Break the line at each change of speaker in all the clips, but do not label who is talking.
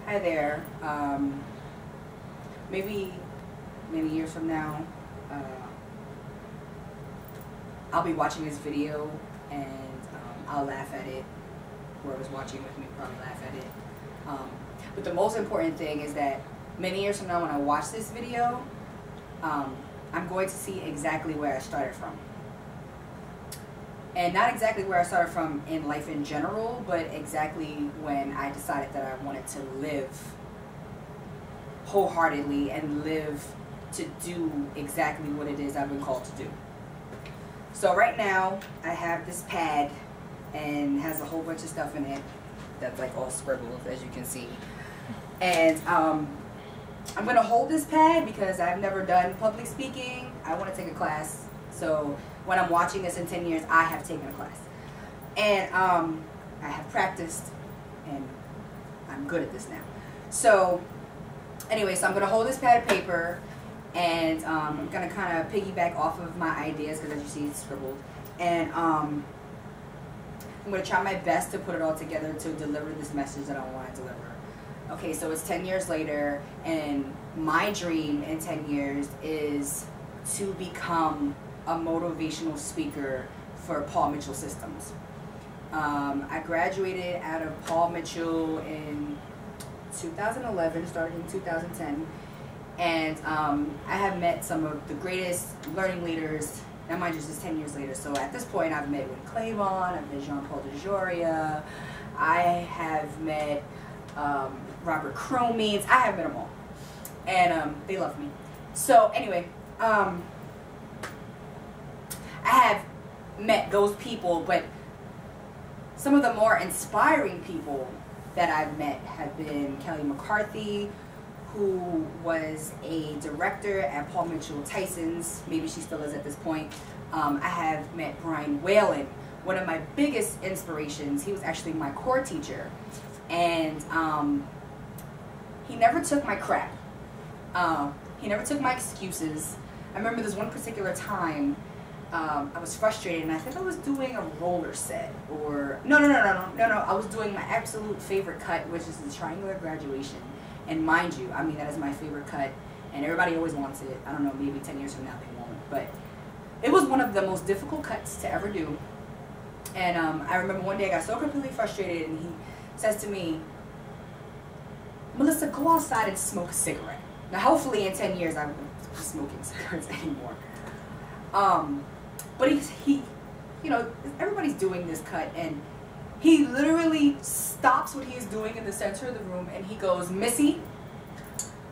Hi there. Maybe many years from now, I'll be watching this video and I'll laugh at it. Whoever's watching with me probably laugh at it. But the most important thing is that many years from now when I watch this video, I'm going to see exactly where I started from. And not exactly where I started from in life in general, but exactly when I decided that I wanted to live wholeheartedly and live to do exactly what it is I've been called to do. So right now, I have this pad and has a whole bunch of stuff in it that's like all scribbled, as you can see. And I'm going to hold this pad because I've never done public speaking. I want to take a class. So when I'm watching this in 10 years, I have taken a class. And I have practiced, and I'm good at this now. So anyway, so I'm going to hold this pad of paper, and I'm going to kind of piggyback off of my ideas, because as you see, it's scribbled. And I'm going to try my best to put it all together to deliver this message that I want to deliver. Okay, so it's 10 years later, and my dream in 10 years is to become a motivational speaker for Paul Mitchell Systems. I graduated out of Paul Mitchell in 2011, started in 2010, and I have met some of the greatest learning leaders. Now mind you, this is 10 years later, so at this point I've met Win Clavon, I've met Jean-Paul DeJoria, I have met Robert Cromines, I have met them all, and they love me. So anyway, I have met those people, but some of the more inspiring people that I've met have been Kelly McCarthy, who was a director at Paul Mitchell Tyson's. Maybe she still is at this point. I have met Brian Whalen, one of my biggest inspirations. He was actually my core teacher, and he never took my crap. He never took my excuses. I remember this one particular time I was frustrated, and I think I was doing a roller set, or no, I was doing my absolute favorite cut, which is the triangular graduation. And mind you, I mean, that is my favorite cut, and everybody always wants it. I don't know, maybe 10 years from now they won't, but it was one of the most difficult cuts to ever do. And I remember one day I got so completely frustrated, and he says to me, "Melissa, go outside and smoke a cigarette." Now hopefully in 10 years I won't be smoking cigarettes anymore. But he, you know, everybody's doing this cut, and he literally stops what he's doing in the center of the room, and he goes, "Missy,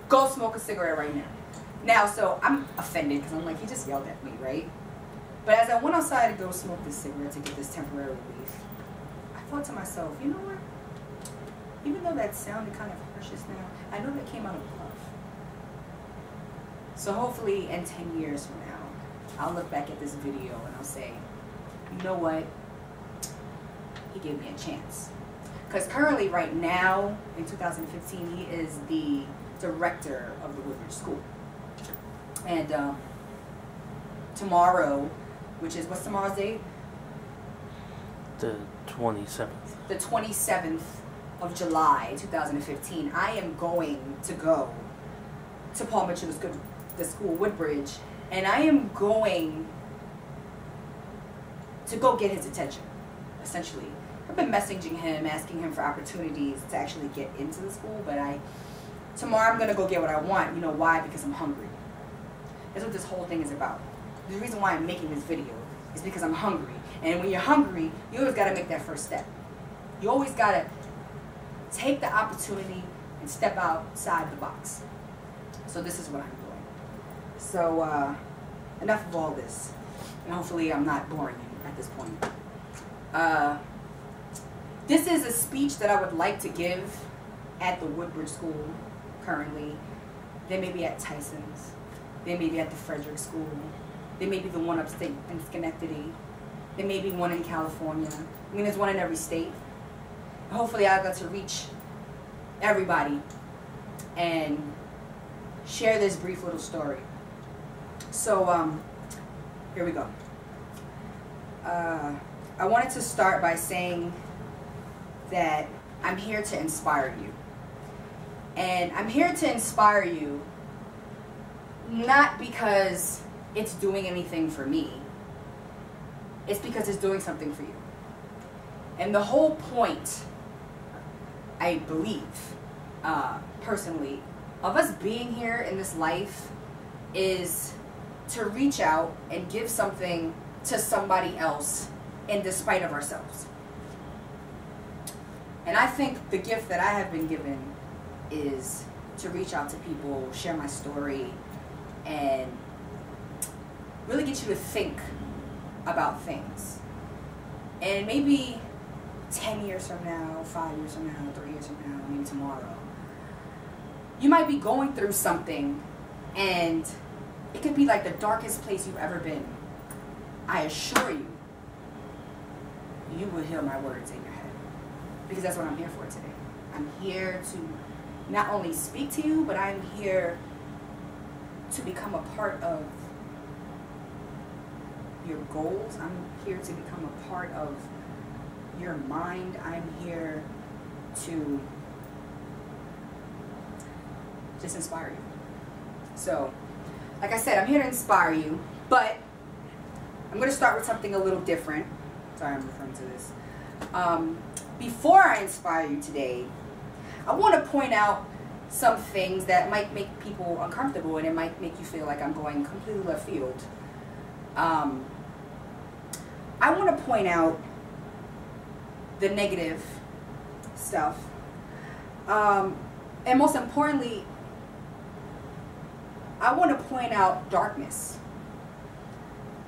go smoke a cigarette right now." Now, so I'm offended, because I'm like, he just yelled at me, right? But as I went outside to go smoke this cigarette to get this temporary relief, I thought to myself, you know what? Even though that sounded kind of harsh just now, I know that came out of love. So hopefully in 10 years from now, I'll look back at this video and I'll say, you know what? He gave me a chance. Because currently, right now, in 2015, he is the director of the Woodbridge School. And tomorrow, which is, what's tomorrow's date?
The 27th.
The 27th of July, 2015, I am going to go to Paul Mitchell, the school, Woodbridge, and I am going to go get his attention, essentially. I've been messaging him, asking him for opportunities to actually get into the school, but tomorrow I'm going to go get what I want. You know why? Because I'm hungry. That's what this whole thing is about. The reason why I'm making this video is because I'm hungry. And when you're hungry, you always got to make that first step. You always got to take the opportunity and step outside the box. So this is what I'm doing. So enough of all this. And hopefully I'm not boring you at this point. This is a speech that I would like to give at the Woodbridge School currently. They may be at Tyson's. They may be at the Frederick School. They may be the one upstate in Schenectady. There may be one in California. I mean, there's one in every state. Hopefully I got to reach everybody and share this brief little story. So here we go. I wanted to start by saying that I'm here to inspire you. And I'm here to inspire you, not because it's doing anything for me. It's because it's doing something for you. And the whole point, I believe, personally, of us being here in this life is to reach out and give something to somebody else in despite of ourselves. And I think the gift that I have been given is to reach out to people, share my story, and really get you to think about things. And maybe 10 years from now, 5 years from now, 3 years from now, maybe tomorrow, you might be going through something and it could be like the darkest place you've ever been. I assure you, you will hear my words in your head. Because that's what I'm here for today. I'm here to not only speak to you, but I'm here to become a part of your goals. I'm here to become a part of your mind. I'm here to just inspire you. So, like I said, I'm here to inspire you, but I'm going to start with something a little different. Sorry, I'm referring to this. Before I inspire you today, I want to point out some things that might make people uncomfortable, and it might make you feel like I'm going completely left field. I want to point out the negative stuff, and most importantly, I want to point out darkness.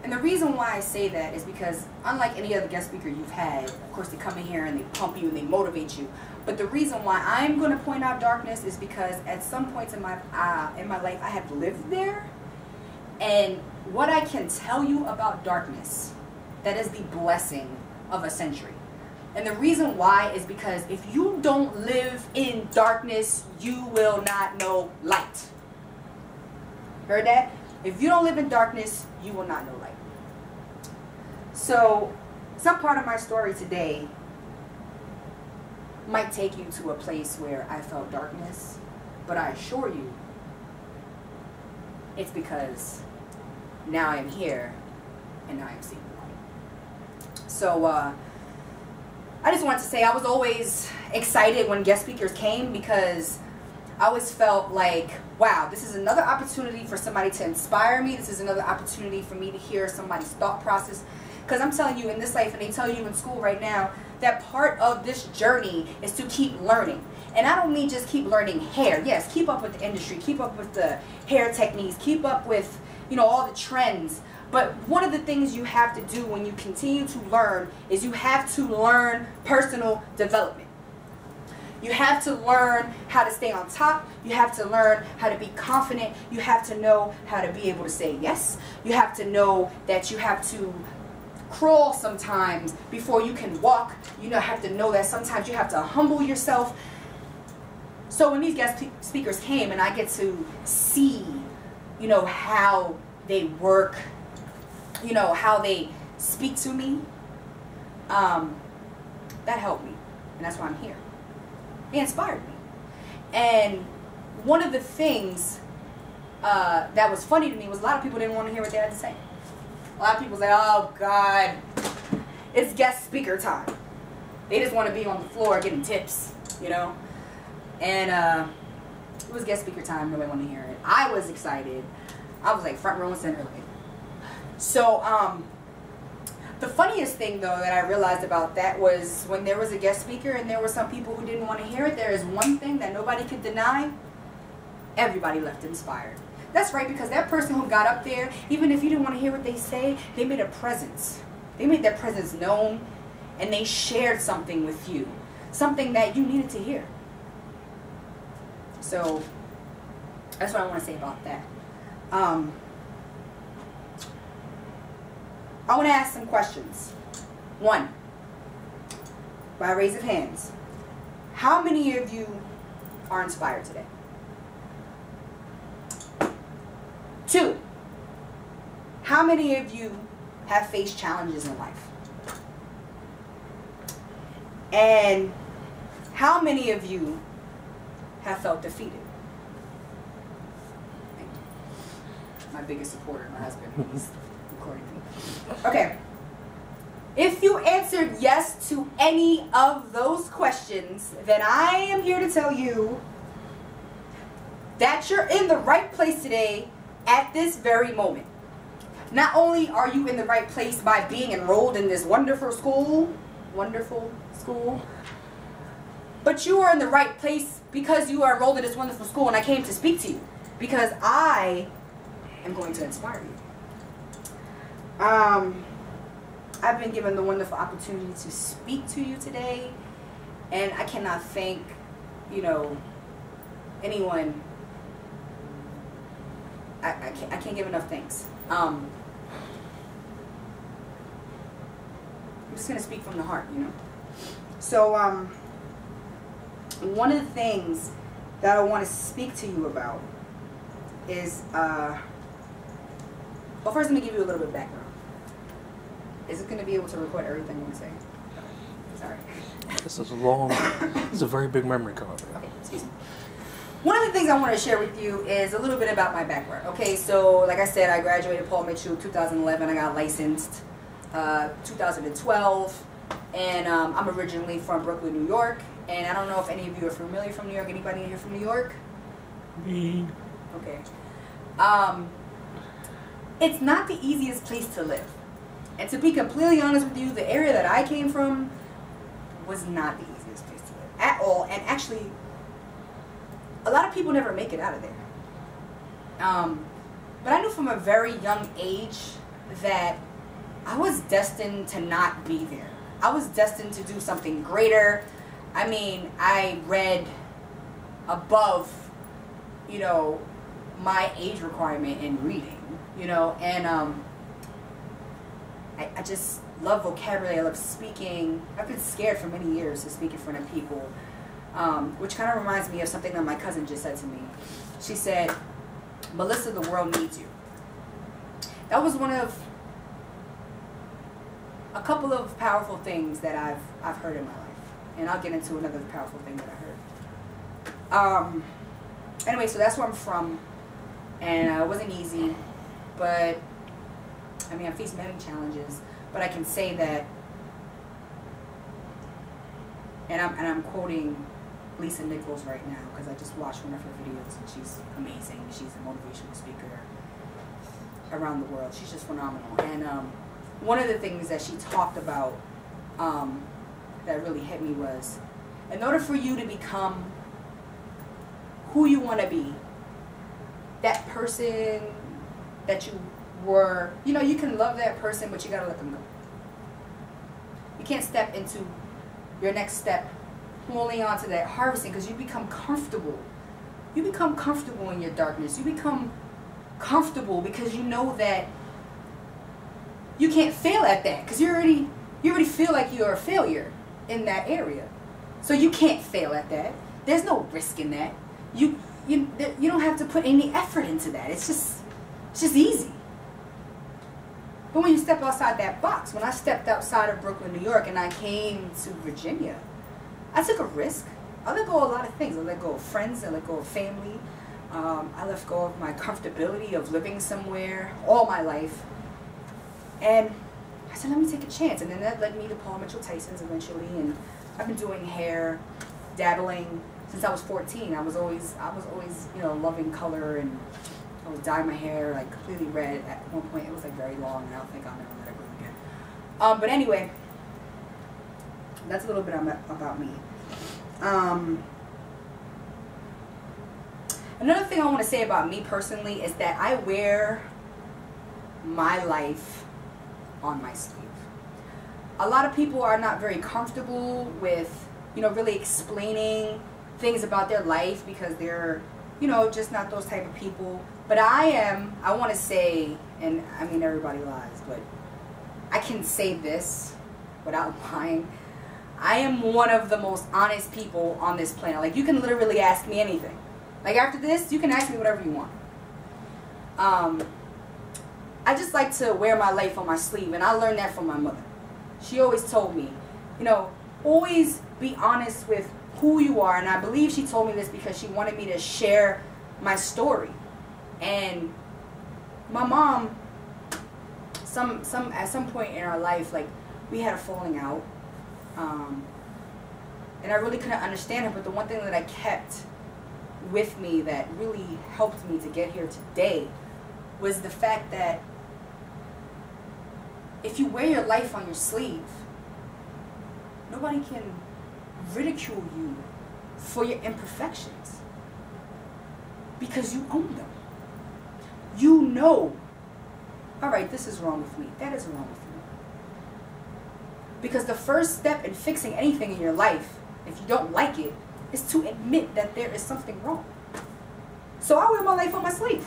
And the reason why I say that is because unlike any other guest speaker you've had, of course they come in here and they pump you and they motivate you, but the reason why I'm going to point out darkness is because at some points in my life I have lived there, and what I can tell you about darkness, that is the blessing of a century. And the reason why is because if you don't live in darkness, you will not know light. Heard that? If you don't live in darkness, you will not know light. So, some part of my story today might take you to a place where I felt darkness, but I assure you, it's because now I'm here and now I'm seeing light. So, I just wanted to say I was always excited when guest speakers came because I always felt like, wow, this is another opportunity for somebody to inspire me. This is another opportunity for me to hear somebody's thought process. Because I'm telling you, in this life, and they tell you in school right now, that part of this journey is to keep learning. And I don't mean just keep learning hair. Yes, keep up with the industry, keep up with the hair techniques, keep up with, you know, all the trends. But one of the things you have to do when you continue to learn is you have to learn personal development. You have to learn how to stay on top. You have to learn how to be confident. You have to know how to be able to say yes. You have to know that you have to crawl sometimes before you can walk. You have to know that sometimes you have to humble yourself. So when these guest speakers came and I get to see, you know, how they work, you know, how they speak to me, that helped me. And that's why I'm here. They inspired me. And one of the things that was funny to me was a lot of people didn't want to hear what they had to say. A lot of people say, oh God, it's guest speaker time. They just want to be on the floor getting tips, you know. And it was guest speaker time. Nobody wanted to hear it. I was excited. I was like front row and center. So the funniest thing though that I realized about that was when there was a guest speaker and there were some people who didn't want to hear it, there is one thing that nobody could deny. Everybody left inspired. That's right, because that person who got up there, even if you didn't want to hear what they say, they made a presence. They made their presence known, and they shared something with you. Something that you needed to hear. So, that's what I want to say about that. I want to ask some questions. One, by raise of hands, how many of you are inspired today? 2, how many of you have faced challenges in life? And how many of you have felt defeated? My biggest supporter, my husband, he's recording me. Okay. If you answered yes to any of those questions, then I am here to tell you that you're in the right place today at this very moment. Not only are you in the right place by being enrolled in this wonderful school, but you are in the right place because you are enrolled in this wonderful school, and I came to speak to you because I am going to inspire you. I've been given the wonderful opportunity to speak to you today, and I cannot thank, anyone. I can't give enough thanks. I'm just going to speak from the heart, So, one of the things that I want to speak to you about is, well, first let me give you a little bit of background. Is it going to be able to record everything I'm going to say? Sorry.
This is a long, it's a very big memory card.
Okay, excuse me. One of the things I want to share with you is a little bit about my background. Okay, so like I said, I graduated Paul Mitchell 2011. I got licensed 2012. And I'm originally from Brooklyn, New York. And I don't know if any of you are familiar from New York. Anybody in here from New York?
Me.
Okay. It's not the easiest place to live. And to be completely honest with you, the area that I came from was not the easiest place to live at all. And actually, a lot of people never make it out of there. But I knew from a very young age that I was destined to not be there. I was destined to do something greater. I mean, I read above, my age requirement in reading, and I just love vocabulary. I love speaking. I've been scared for many years to speak in front of people, which kind of reminds me of something that my cousin just said to me. She said, "Melissa, the world needs you." That was one of a couple of powerful things that I've heard in my life, and I'll get into another powerful thing that I heard. Anyway, so that's where I'm from, and it wasn't easy, but I mean, I faced many challenges, but I can say that, and I'm quoting Lisa Nichols right now because I just watched one of her videos, and she's amazing. She's a motivational speaker around the world. She's just phenomenal. And one of the things that she talked about that really hit me was, in order for you to become who you want to be, that person that you were, you can love that person, but you got to let them go. You can't step into your next step holding on to that harvesting, because you become comfortable. You become comfortable in your darkness. You become comfortable because you know that you can't fail at that, because you already feel like you're a failure in that area. So you can't fail at that. There's no risk in that. You don't have to put any effort into that. It's just easy. But when you step outside that box, when I stepped outside of Brooklyn, New York, and I came to Virginia, I took a risk. I let go of a lot of things. I let go of friends. I let go of family. I let go of my comfortability of living somewhere all my life. And I said, let me take a chance. And then that led me to Paul Mitchell Tyson's eventually. And I've been doing hair, dabbling since I was 14. I was always loving color, and I would dye my hair like completely red. At one point, it was like very long, and I don't think I'll never let it grow again. But anyway, that's a little bit about me. Another thing I want to say about me personally is that I wear my life on my sleeve. A lot of people are not very comfortable with, really explaining things about their life because they're, just not those type of people. But I want to say, and I mean everybody lies, but I can say this without lying. I am one of the most honest people on this planet. Like, you can literally ask me anything. Like, after this, you can ask me whatever you want. I just like to wear my life on my sleeve, and I learned that from my mother. She always told me, always be honest with who you are. And I believe she told me this because she wanted me to share my story. And my mom, at some point in our life, like, we had a falling out. And I really couldn't understand her, but the one thing that I kept with me that really helped me to get here today was the fact that if you wear your life on your sleeve, nobody can ridicule you for your imperfections because you own them. You know, all right, this is wrong with me, that is wrong with me. Because the first step in fixing anything in your life, if you don't like it, is to admit that there is something wrong. So I wear my life on my sleeve.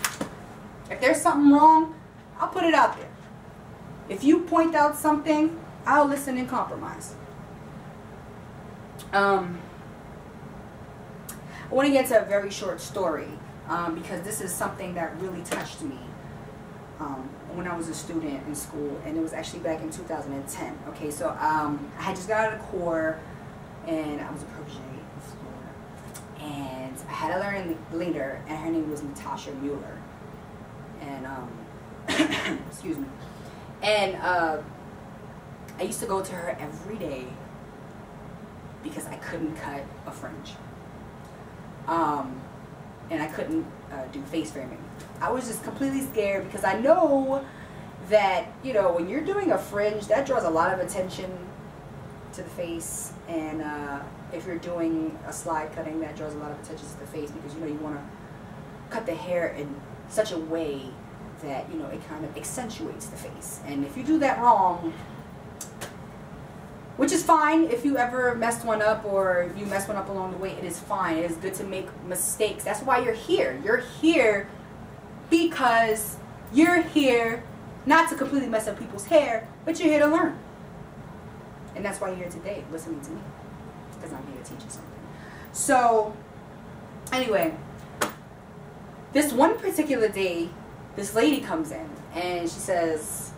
If there's something wrong, I'll put it out there. If you point out something, I'll listen and compromise. I want to get to a very short story because this is something that really touched me when I was a student in school, and it was actually back in 2010. Okay, so I had just got out of Corps, and I was a protege in Florida, and I had a learning leader, and her name was Natasha Mueller, and excuse me, and I used to go to her every day because I couldn't cut a fringe, and I couldn't do face framing. I was just completely scared because I know that, you know, when you're doing a fringe, that draws a lot of attention to the face, and if you're doing a slide cutting, that draws a lot of attention to the face because, you know, you want to cut the hair in such a way that, you know, it kind of accentuates the face. And if you do that wrong, which is fine if you ever messed one up or if you mess one up along the way, it is fine. It is good to make mistakes. That's why you're here. You're here because you're here not to completely mess up people's hair, but you're here to learn. And that's why you're here today, listening to me, because I'm here to teach you something. So, anyway, this one particular day, this lady comes in, and she says,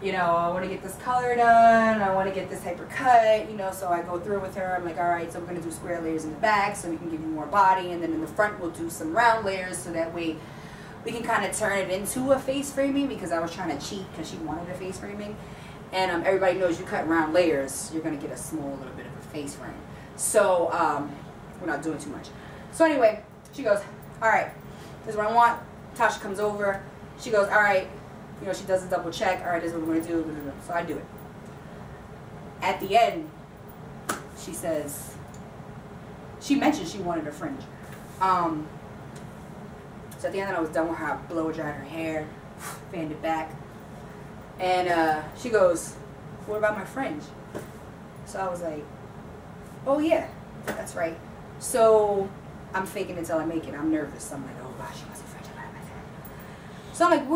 you know, I want to get this color done, I want to get this type of cut, you know, so I go through with her. I'm like, all right, so we're going to do square layers in the back so we can give you more body, and then in the front we'll do some round layers so that way we can kind of turn it into a face framing, because I was trying to cheat because she wanted a face framing. And everybody knows you cut round layers, you're going to get a small little bit of a face frame. So we're not doing too much. So anyway, she goes, all right, this is what I want. Tasha comes over. She goes, all right, you know, she does a double check. All right, this is what we're going to do. So I do it. At the end, she says, she mentioned she wanted a fringe. So at the end, I was done with her. I blow dried her hair, fanned it back. And she goes, what about my fringe? So I was like, oh yeah, that's right. So I'm faking it till I make it. I'm nervous. I'm like, oh gosh, she wants a fringe. So I'm like,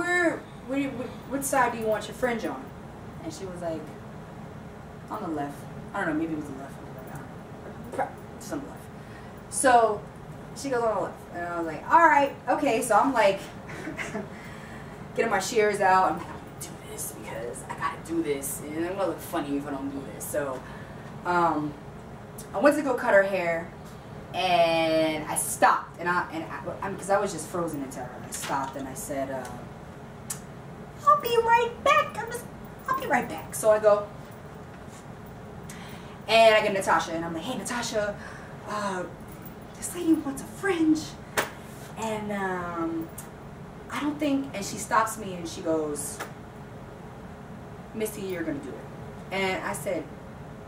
which side do you want your fringe on? And she was like, on the left. I don't know, maybe it was the left or the right. Just on the left. So she goes on the left. And I was like, all right, okay. So I'm like, getting my shears out. I'm like, because I gotta do this, and I'm gonna look funny if I don't do this. So I went to go cut her hair, and I stopped, and because I was just frozen in terror. I stopped and I said, "I'll be right back. I'll be right back." So I go, and I get Natasha, and I'm like, "Hey, Natasha, this lady wants a fringe, and I don't think." And she stops me, and she goes, Missy, you're going to do it. And I said,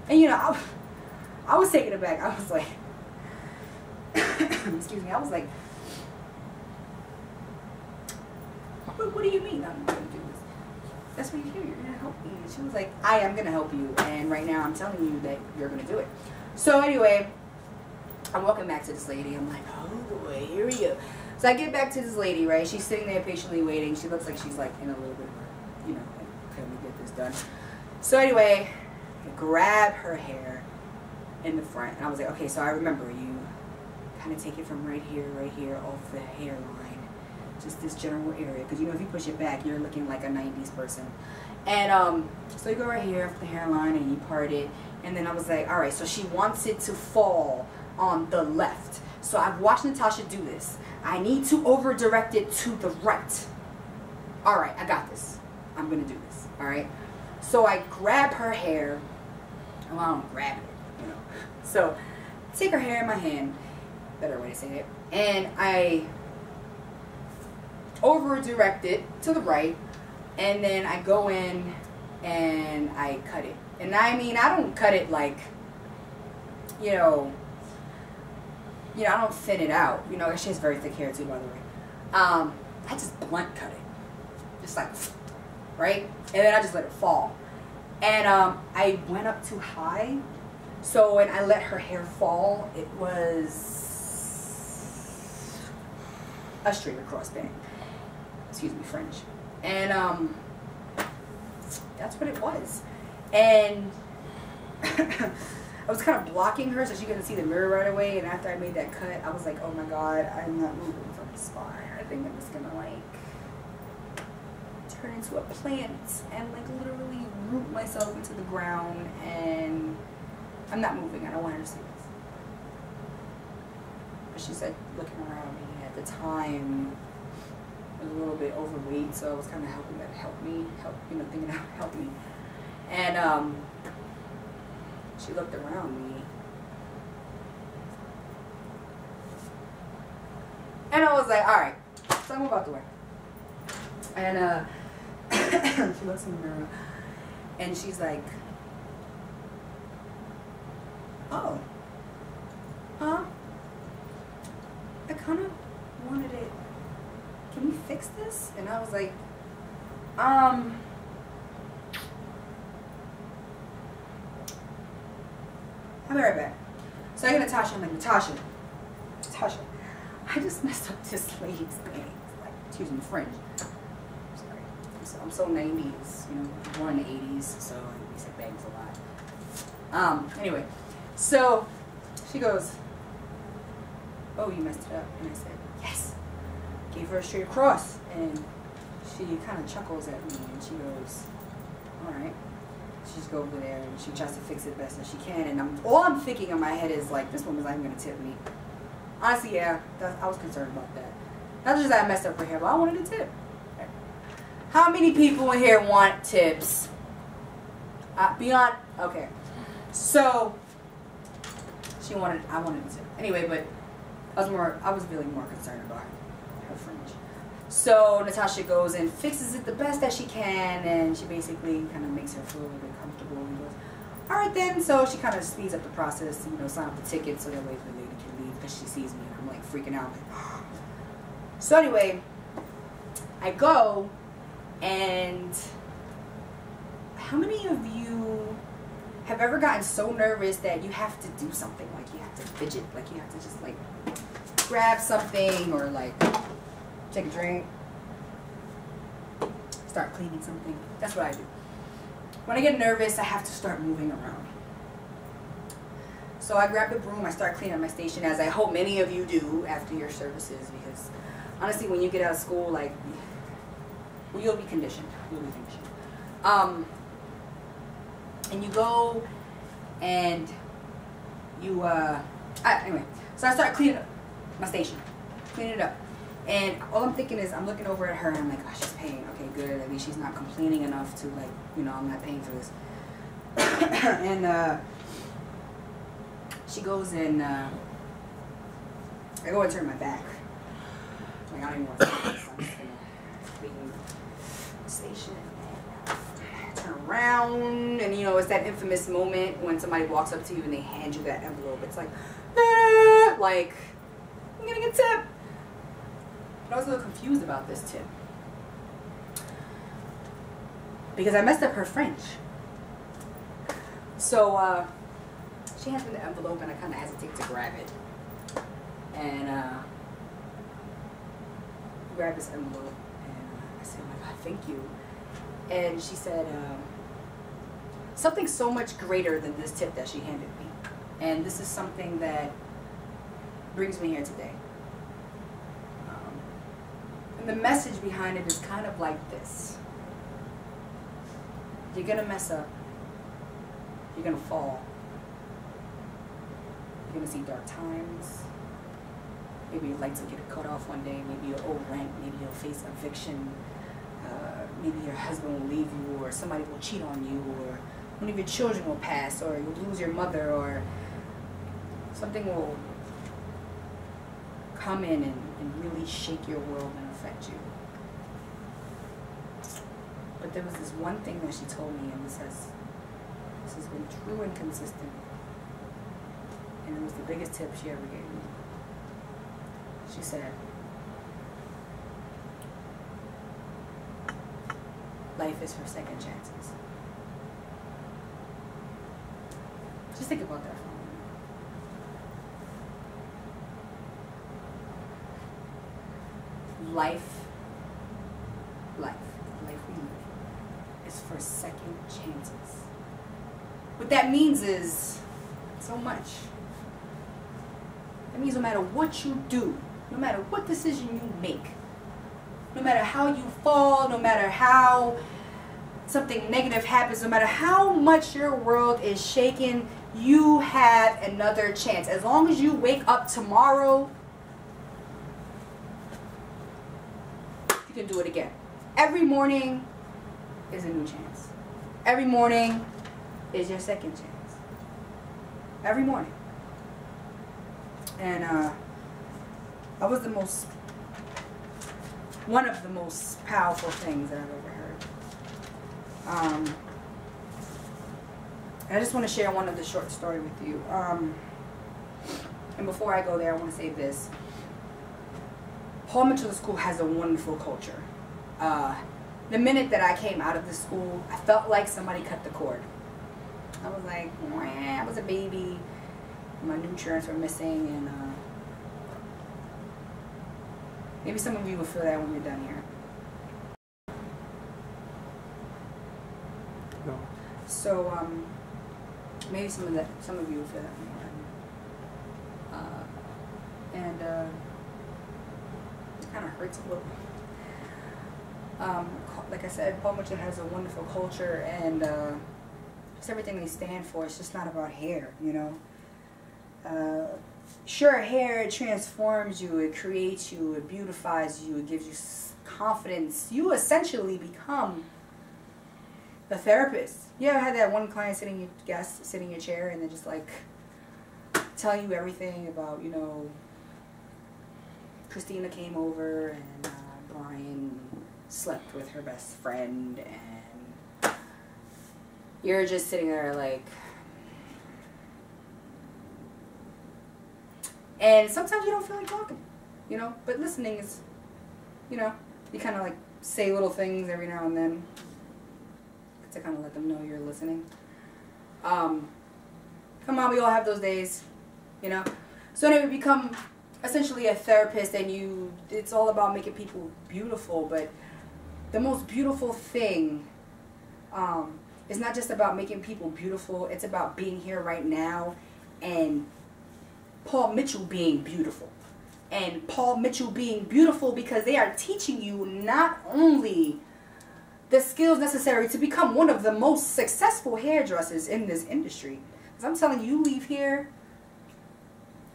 and you know, I was taken aback. I was like, excuse me, I was like, what do you mean I'm going to do this? That's what you're here, you're going to help me. And she was like, I am going to help you, and right now I'm telling you that you're going to do it. So anyway, I'm walking back to this lady. I'm like, oh boy, here we go. So I get back to this lady, right? She's sitting there patiently waiting. She looks like she's like in a little bit of a, you know, can we get this done? So anyway, I grab her hair in the front, and I was like, okay, so I remember you kind of take it from right here, off the hairline, just this general area, because you know if you push it back, you're looking like a 90s person. And so you go right here off the hairline, and you part it, And then I was like, all right, so she wants it to fall on the left. So I've watched Natasha do this. I need to over direct it to the right. All right, I got this. I'm gonna do this, all right? So I grab her hair. Well, I don't grab it, you know. So I take her hair in my hand, better way to say it, and I over direct it to the right, and then I go in and I cut it. And I mean, I don't cut it like, you know, I don't thin it out. You know, she has very thick hair too, by the way. I just blunt cut it. Just like, right? And then I just let it fall. And I went up too high. So when I let her hair fall, it was a straight across bang. Excuse me, French. And that's what it was. And I was kind of blocking her so she couldn't see the mirror right away. And after I made that cut, I was like, oh my God, I'm not moving from the spot. I think I'm just gonna like turn into a plant and like literally root myself into the ground, and I'm not moving. I don't want her to see this. But she's like looking around me. At the time, I was a little bit overweight, so I was kind of hoping that thinking that would help me. And she looked around me, and I was like, all right, so I move out the way. And she looks in the mirror, and she's like, oh, huh? I kind of wanted it. Can we fix this? And I was like, I'll be right back. So I get Natasha. I'm like, Natasha, I just messed up this lady's bangs. Like, excuse me, French. Sorry. I'm so 90s, you know, born in the 80s, so we say bangs a lot. Anyway, so she goes, oh, you messed it up. And I said, yes. Gave her a straight across. And she kind of chuckles at me, and she goes, all right. She just goes over there and she tries to fix it best as she can. And all I'm thinking in my head is like, this woman's not even going to tip me. Honestly, yeah, I was concerned about that. Not just that I messed up her hair, but I wanted a tip. How many people in here want tips? Beyond, okay. So, I wanted a tip. Anyway, but I was really more concerned about her fringe. So Natasha goes and fixes it the best that she can, and she basically kind of makes her feel a little bit comfortable and goes, all right then. So she kind of speeds up the process, you know, sign up the ticket so that way the lady can leave because she sees me and I'm like freaking out. So anyway, I go, and how many of you have ever gotten so nervous that you have to do something, like you have to fidget, like you have to just like grab something or like take a drink, start cleaning something? That's what I do. When I get nervous, I have to start moving around. So I grab the broom, I start cleaning up my station, as I hope many of you do after your services, because honestly, when you get out of school, like, well, you'll be conditioned. And you go and you, anyway, so I start cleaning up my station, cleaning it up. And all I'm thinking is, I'm looking over at her and I'm like, oh, she's paying. Okay, good. At least she's not complaining enough to, like, you know, I'm not paying for this. And she goes and I go and turn my back. Like, I don't even want to say this. I'm just going to clean the station. And turn around. And, you know, it's that infamous moment when somebody walks up to you and they hand you that envelope. It's like, ah, like, I'm getting a tip. I was a little confused about this tip because I messed up her French. So she hands me the envelope and I kind of hesitate to grab it. And grab this envelope and I said, oh my God, thank you. And she said something so much greater than this tip that she handed me. And this is something that brings me here today. And the message behind it is kind of like this. You're going to mess up. You're going to fall. You're going to see dark times. Maybe your lights will get cut off one day. Maybe you'll owe rent. Maybe you'll face eviction. Maybe your husband will leave you, or somebody will cheat on you, or one of your children will pass, or you'll lose your mother, or something will come in and really shake your world and affect you. But there was this one thing that she told me, and this has been true and consistent. And it was the biggest tip she ever gave me. She said, life is for second chances. Just think about that for a moment. Life we live is for second chances. What that means is so much. That means no matter what you do, no matter what decision you make, no matter how you fall, no matter how something negative happens, no matter how much your world is shaken, you have another chance. As long as you wake up tomorrow, you can do it again. Every morning is a new chance. Every morning is your second chance. Every morning. And that was one of the most powerful things that I've ever heard. And I just want to share one of the short story with you. And before I go there, I want to say this. Paul Mitchell School has a wonderful culture. The minute that I came out of the school, I felt like somebody cut the cord. I was like, I was a baby. My nutrients were missing, and maybe some of you will feel that when you're done here.
No.
So maybe some of you will feel that when you're done. It kind of hurts a little. Like I said, Paul Mitchell has a wonderful culture, and just everything they stand for. It's just not about hair, you know. Sure, hair, it transforms you, it creates you, it beautifies you, it gives you confidence. You essentially become a therapist. You ever had that one client sitting in your chair, and they're just like telling you everything about, you know, Christina came over and Brian slept with her best friend, and you're just sitting there like. And sometimes you don't feel like talking, you know, but listening is, you know, you kind of like say little things every now and then to kind of let them know you're listening. Come on, we all have those days, you know. So anyway, become essentially a therapist, and it's all about making people beautiful, but the most beautiful thing is not just about making people beautiful, it's about being here right now and Paul Mitchell being beautiful. And Paul Mitchell being beautiful because they are teaching you not only the skills necessary to become one of the most successful hairdressers in this industry. Because I'm telling you, you leave here,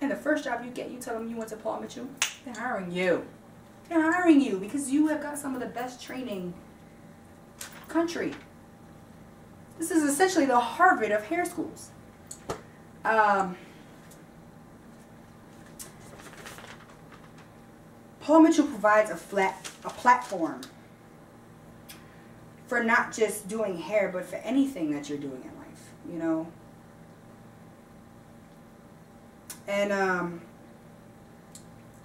and the first job you get, you tell them you went to Paul Mitchell, they're hiring you. They're hiring you because you have got some of the best training country. This is essentially the Harvard of hair schools. Paul Mitchell provides a platform for not just doing hair, but for anything that you're doing in life, you know. And I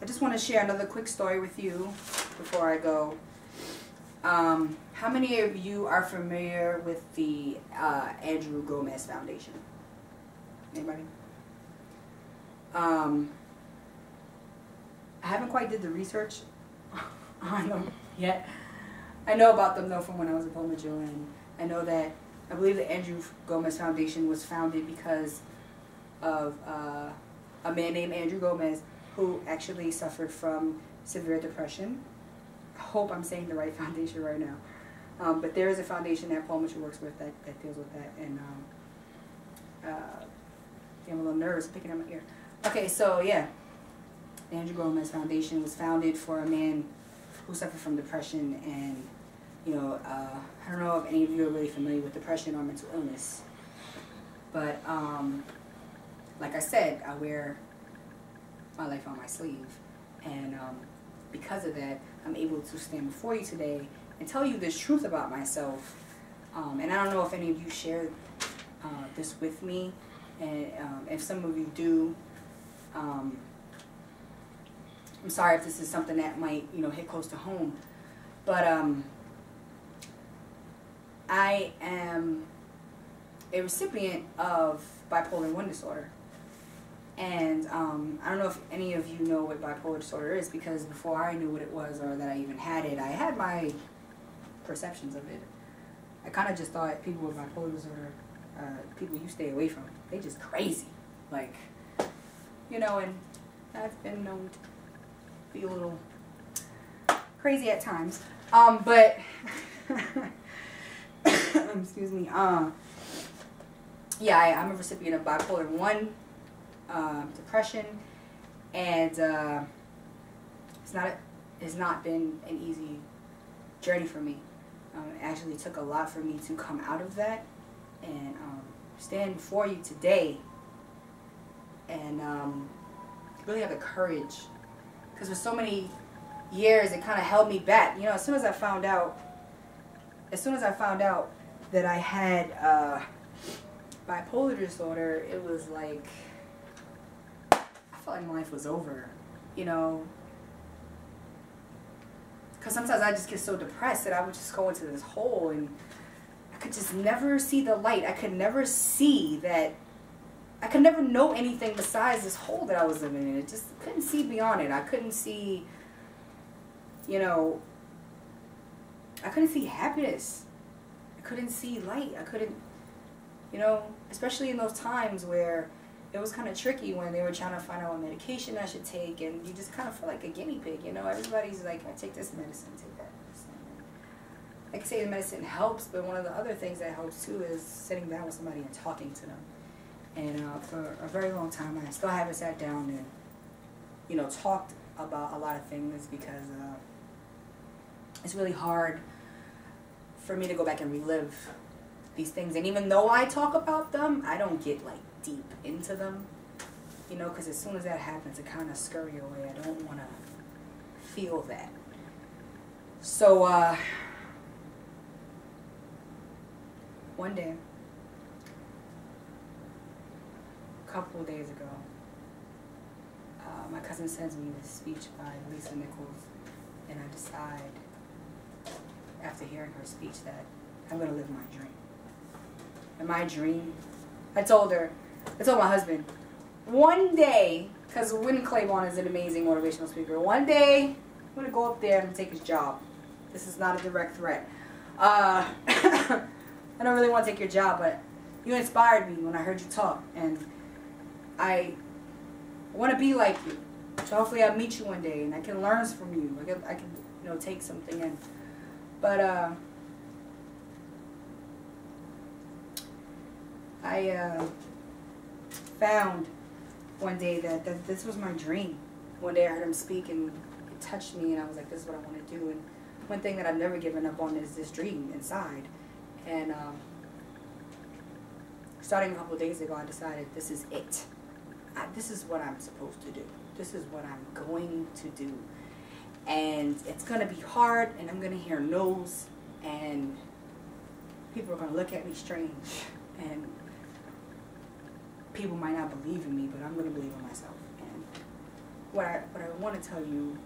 just want to share another quick story with you before I go. How many of you are familiar with the Andrew Gomez Foundation? Anybody? I haven't quite did the research on them yet. I know about them though from when I was at Paul Mitchell, and I know that I believe the Andrew Gomez Foundation was founded because of a man named Andrew Gomez who actually suffered from severe depression. I hope I'm saying the right foundation right now. But there is a foundation that Paul Mitchell works with that deals with that, and I'm a little nervous picking up my ear. Okay, so yeah, the Andrew Gomez Foundation was founded for a man who suffered from depression, and I don't know if any of you are really familiar with depression or mental illness, but like I said, I wear my life on my sleeve, and because of that, I'm able to stand before you today and tell you this truth about myself. And I don't know if any of you share this with me, and if some of you do, I'm sorry if this is something that might hit close to home, but I am a recipient of bipolar 1 disorder. And I don't know if any of you know what bipolar disorder is, because before I knew what it was or that I even had it, I had my perceptions of it. I kind of just thought people with bipolar disorder, people you stay away from, they just crazy. Like, and I've been known to be a little crazy at times. But, excuse me, yeah, I'm a recipient of bipolar 1 depression, and it's not been an easy journey for me. It actually took a lot for me to come out of that and stand before you today and really have the courage, because for so many years it kind of held me back. As soon as I found out that I had bipolar disorder, it was like I felt like my life was over, because sometimes I just get so depressed that I would just go into this hole, and I could just never see the light. I could never see that. I could never know anything besides this hole that I was living in. It just couldn't see beyond it. I couldn't see, I couldn't see happiness. I couldn't see light. I couldn't, especially in those times where it was kind of tricky when they were trying to find out what medication I should take, and you just kind of feel like a guinea pig, Everybody's like, I take this medicine, take that medicine. I can say the medicine helps, but one of the other things that helps too is sitting down with somebody and talking to them. And for a very long time, I still haven't sat down and, talked about a lot of things, because it's really hard for me to go back and relive these things. And even though I talk about them, I don't get like deep into them, because as soon as that happens, it kind of scurry away. I don't want to feel that. So one day, a couple of days ago, my cousin sends me this speech by Lisa Nichols, and I decide, after hearing her speech, that I'm going to live my dream. And my dream, I told my husband, one day, because Wynn Claiborne is an amazing motivational speaker, one day I'm going to go up there and take his job. This is not a direct threat. I don't really want to take your job, but you inspired me when I heard you talk, and I want to be like you. So hopefully I'll meet you one day and I can learn from you. I can take something in. But I found one day that this was my dream. One day I heard him speak and it touched me, and I was like, this is what I want to do. And one thing that I've never given up on is this dream inside. And starting a couple of days ago, I decided this is it. This is what I'm supposed to do. This is what I'm going to do. And it's going to be hard, and I'm going to hear no's, and people are going to look at me strange, and people might not believe in me, but I'm going to believe in myself. And what I want to tell you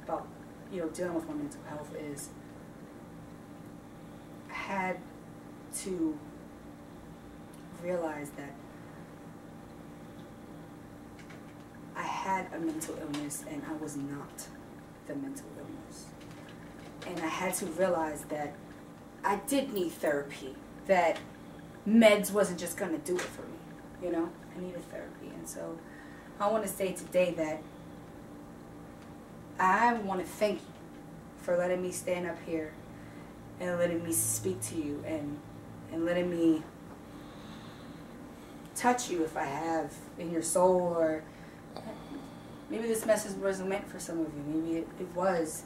about, dealing with my mental health is I had to realize that I had a mental illness and I was not the mental illness. And I had to realize that I did need therapy, that meds wasn't just going to do it for me, I needed therapy. And so I want to say today that I want to thank you for letting me stand up here and letting me speak to you and letting me touch you if I have in your soul, or maybe this message wasn't meant for some of you. Maybe it was.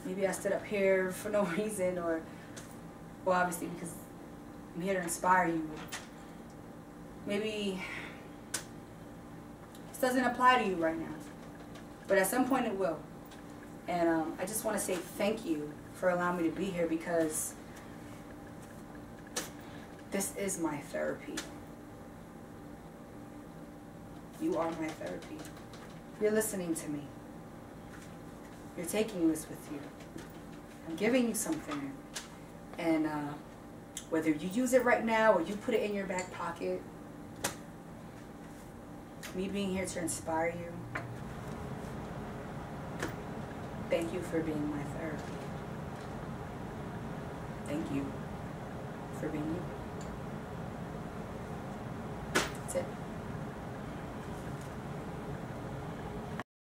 Maybe I stood up here for no reason, or, well, obviously because I'm here to inspire you. Maybe this doesn't apply to you right now, but at some point it will. And I just want to say thank you for allowing me to be here, because this is my therapy. You are my therapy. You're listening to me. You're taking this with you. I'm giving you something. And whether you use it right now or you put it in your back pocket, me being here to inspire you, thank you for being my therapy. Thank you for being you. That's it.